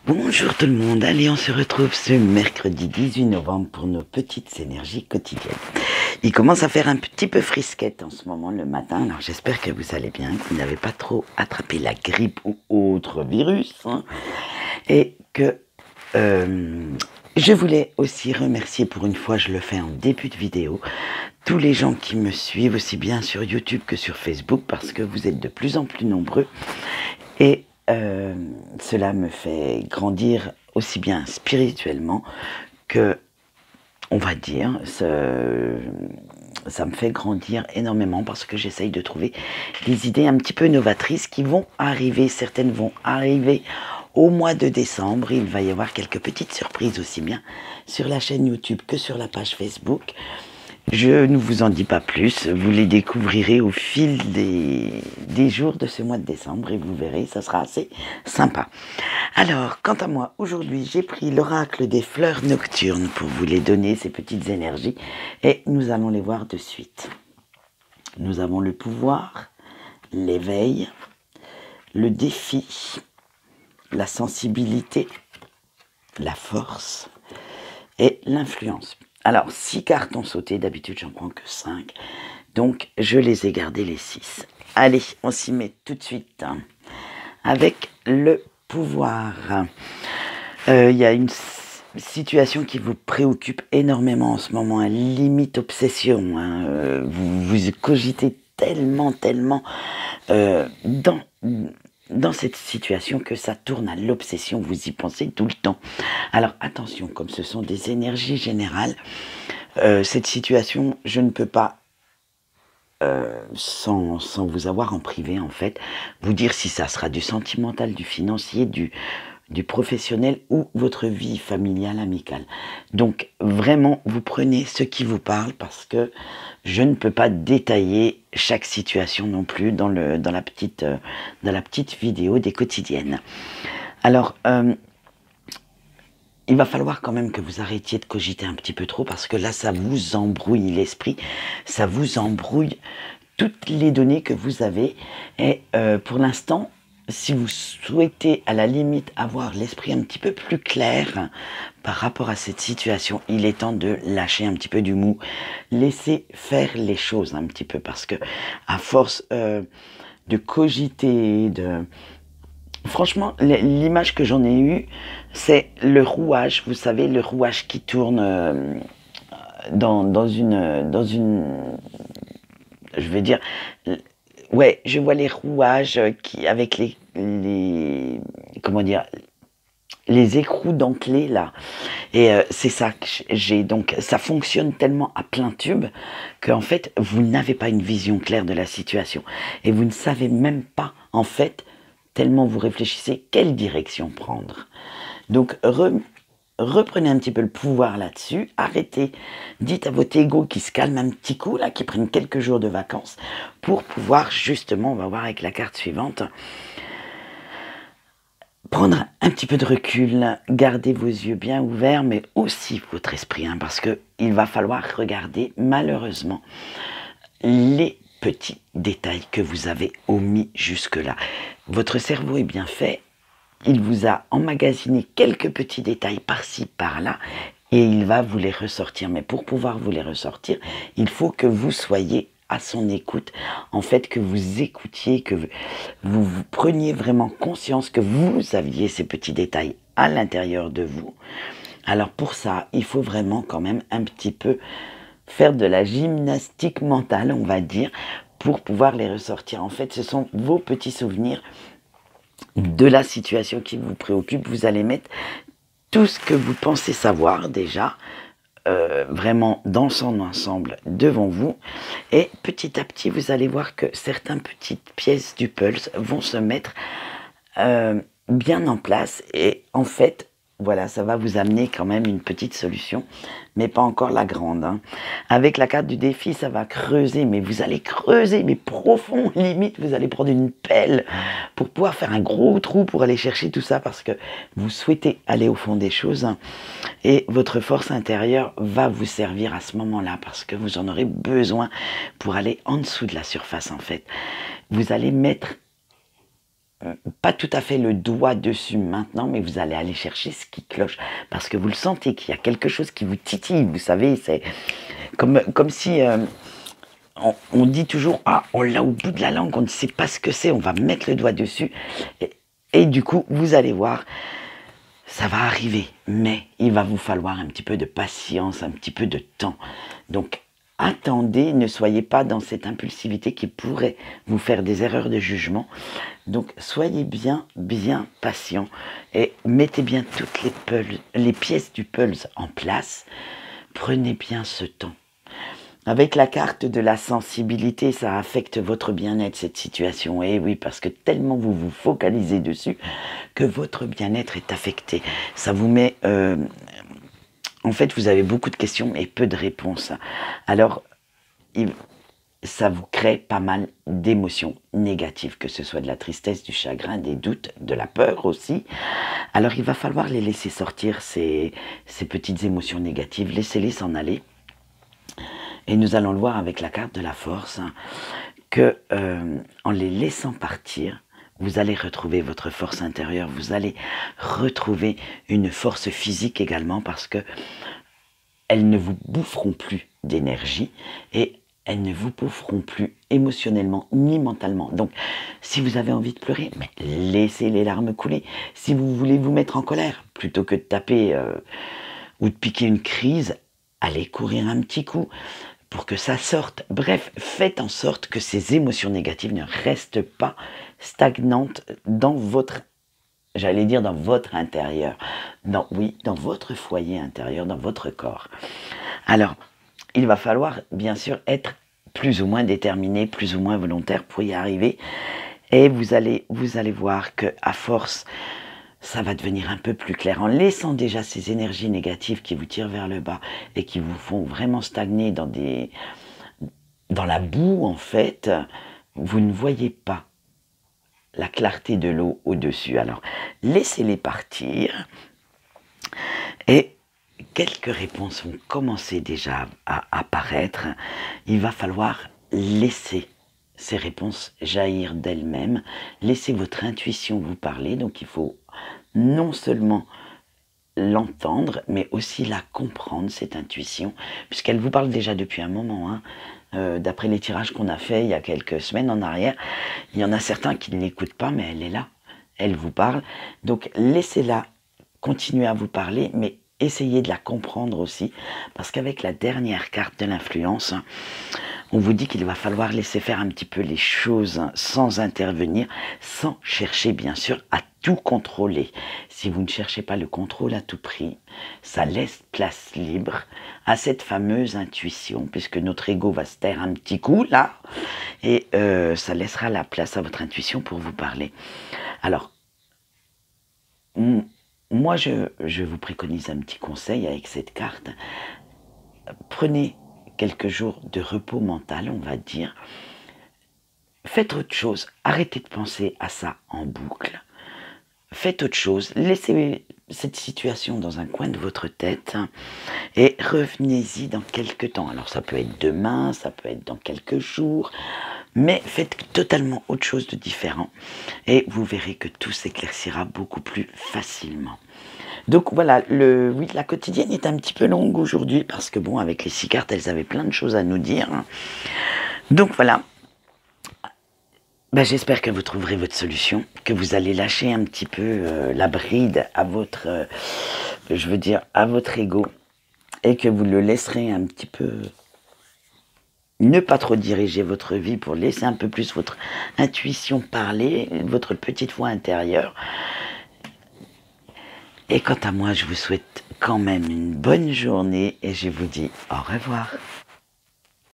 Bonjour tout le monde, allez on se retrouve ce mercredi 18 novembre pour nos petites énergies quotidiennes. Il commence à faire un petit peu frisquette en ce moment le matin, alors j'espère que vous allez bien, que vous n'avez pas trop attrapé la grippe ou autre virus, hein, et que je voulais aussi remercier, pour une fois je le fais en début de vidéo, tous les gens qui me suivent aussi bien sur YouTube que sur Facebook parce que vous êtes de plus en plus nombreux et cela me fait grandir aussi bien spirituellement que, on va dire, ça me fait grandir énormément parce que j'essaye de trouver des idées un petit peu novatrices qui vont arriver. Certaines vont arriver au mois de décembre. Il va y avoir quelques petites surprises aussi bien sur la chaîne YouTube que sur la page Facebook. Je ne vous en dis pas plus, vous les découvrirez au fil des jours de ce mois de décembre et vous verrez, ça sera assez sympa. Alors, quant à moi, aujourd'hui, j'ai pris l'oracle des fleurs nocturnes pour vous les donner, ces petites énergies, et nous allons les voir de suite. Nous avons le pouvoir, l'éveil, le défi, la sensibilité, la force et l'influence. Alors, 6 cartes ont sauté, d'habitude j'en prends que 5, donc je les ai gardées les 6. Allez, on s'y met tout de suite, hein, avec le pouvoir. Il y a une situation qui vous préoccupe énormément en ce moment, hein, limite obsession, hein, vous cogitez tellement dans cette situation que ça tourne à l'obsession, vous y pensez tout le temps. Alors attention, comme ce sont des énergies générales, cette situation, je ne peux pas, sans vous avoir en privé en fait, vous dire si ça sera du sentimental, du financier, du professionnel ou votre vie familiale, amicale. Donc vraiment, vous prenez ce qui vous parle parce que je ne peux pas détailler chaque situation non plus dans la petite vidéo des quotidiennes. Alors, il va falloir quand même que vous arrêtiez de cogiter un petit peu trop parce que là, ça vous embrouille l'esprit, ça vous embrouille toutes les données que vous avez. Et pour l'instant, si vous souhaitez à la limite avoir l'esprit un petit peu plus clair par rapport à cette situation, il est temps de lâcher un petit peu du mou, laisser faire les choses un petit peu parce que à force de cogiter, franchement, l'image que j'en ai eue, c'est le rouage, vous savez, le rouage qui tourne dans une, je vais dire, ouais, je vois les rouages avec les comment dire, les écrous dentelés là, et c'est ça que j'ai. Donc ça fonctionne tellement à plein tube qu'en fait vous n'avez pas une vision claire de la situation et vous ne savez même pas en fait, tellement vous réfléchissez, quelle direction prendre. Donc reprenez un petit peu le pouvoir là-dessus, arrêtez, dites à votre ego qui se calme un petit coup, là, qui prenne quelques jours de vacances, pour pouvoir justement, on va voir avec la carte suivante, prendre un petit peu de recul, garder vos yeux bien ouverts, mais aussi votre esprit, hein, parce qu'il va falloir regarder, malheureusement, les petits détails que vous avez omis jusque-là. Votre cerveau est bien fait, il vous a emmagasiné quelques petits détails par-ci, par-là, et il va vous les ressortir. Mais pour pouvoir vous les ressortir, il faut que vous soyez à son écoute, en fait, que vous écoutiez, que vous preniez vraiment conscience que vous aviez ces petits détails à l'intérieur de vous. Alors pour ça, il faut vraiment quand même un petit peu faire de la gymnastique mentale, on va dire, pour pouvoir les ressortir. En fait, ce sont vos petits souvenirs de la situation qui vous préoccupe. Vous allez mettre tout ce que vous pensez savoir déjà, vraiment dans son ensemble devant vous, et petit à petit vous allez voir que certaines petites pièces du puzzle vont se mettre bien en place, et en fait voilà, ça va vous amener quand même une petite solution, mais pas encore la grande, hein. Avec la carte du défi, ça va creuser, mais vous allez creuser, mais profond, limite, vous allez prendre une pelle pour pouvoir faire un gros trou pour aller chercher tout ça, parce que vous souhaitez aller au fond des choses, hein, et votre force intérieure va vous servir à ce moment-là, parce que vous en aurez besoin pour aller en dessous de la surface, en fait. Vous allez mettre pas tout à fait le doigt dessus maintenant, mais vous allez aller chercher ce qui cloche. Parce que vous le sentez qu'il y a quelque chose qui vous titille. Vous savez, c'est comme si on dit toujours, ah, on l'a au bout de la langue, on ne sait pas ce que c'est, on va mettre le doigt dessus. Et du coup, vous allez voir, ça va arriver. Mais il va vous falloir un petit peu de patience, un petit peu de temps. Donc, attendez, ne soyez pas dans cette impulsivité qui pourrait vous faire des erreurs de jugement. Donc, soyez bien patient et mettez bien toutes les pièces du puzzle en place. Prenez bien ce temps. Avec la carte de la sensibilité, ça affecte votre bien-être, cette situation. Et oui, parce que tellement vous vous focalisez dessus que votre bien-être est affecté. Ça vous met... en fait, vous avez beaucoup de questions et peu de réponses. Alors, ça vous crée pas mal d'émotions négatives, que ce soit de la tristesse, du chagrin, des doutes, de la peur aussi. Alors, il va falloir les laisser sortir, ces petites émotions négatives. Laissez-les s'en aller. Et nous allons le voir avec la carte de la force, que en les laissant partir, vous allez retrouver votre force intérieure, vous allez retrouver une force physique également, parce que elles ne vous boufferont plus d'énergie et elles ne vous boufferont plus émotionnellement ni mentalement. Donc, si vous avez envie de pleurer, mais laissez les larmes couler. Si vous voulez vous mettre en colère, plutôt que de taper ou de piquer une crise, allez courir un petit coup pour que ça sorte. Bref, faites en sorte que ces émotions négatives ne restent pas stagnantes dans votre, j'allais dire dans votre intérieur. Oui, dans votre foyer intérieur, dans votre corps. Alors, il va falloir bien sûr être plus ou moins déterminé, plus ou moins volontaire pour y arriver. Et vous allez voir que à force, ça va devenir un peu plus clair. En laissant déjà ces énergies négatives qui vous tirent vers le bas et qui vous font vraiment stagner dans la boue, en fait, vous ne voyez pas la clarté de l'eau au-dessus. Alors, laissez-les partir et quelques réponses vont commencer déjà à apparaître. Il va falloir laisser ces réponses jaillir d'elles-mêmes. Laissez votre intuition vous parler. Donc, il faut non seulement l'entendre, mais aussi la comprendre, cette intuition, puisqu'elle vous parle déjà depuis un moment. D'après les tirages qu'on a fait il y a quelques semaines en arrière, il y en a certains qui ne l'écoutent pas, mais elle est là, elle vous parle. Donc laissez-la continuer à vous parler, mais essayez de la comprendre aussi, parce qu'avec la dernière carte de l'influence, on vous dit qu'il va falloir laisser faire un petit peu les choses sans intervenir, sans chercher bien sûr à tout contrôler. Si vous ne cherchez pas le contrôle à tout prix, ça laisse place libre à cette fameuse intuition, puisque notre ego va se taire un petit coup là, et ça laissera la place à votre intuition pour vous parler. Alors, moi je vous préconise un petit conseil avec cette carte. Prenez quelques jours de repos mental, on va dire. Faites autre chose, arrêtez de penser à ça en boucle. Faites autre chose, laissez cette situation dans un coin de votre tête et revenez-y dans quelques temps. Alors ça peut être demain, ça peut être dans quelques jours, mais faites totalement autre chose de différent et vous verrez que tout s'éclaircira beaucoup plus facilement. Donc voilà, oui, la quotidienne est un petit peu longue aujourd'hui parce que bon, avec les 6 cartes, elles avaient plein de choses à nous dire. Donc voilà, j'espère que vous trouverez votre solution, que vous allez lâcher un petit peu la bride à votre, à votre ego et que vous le laisserez un petit peu ne pas trop diriger votre vie pour laisser un peu plus votre intuition parler, votre petite voix intérieure. Et quant à moi, je vous souhaite quand même une bonne journée et je vous dis au revoir.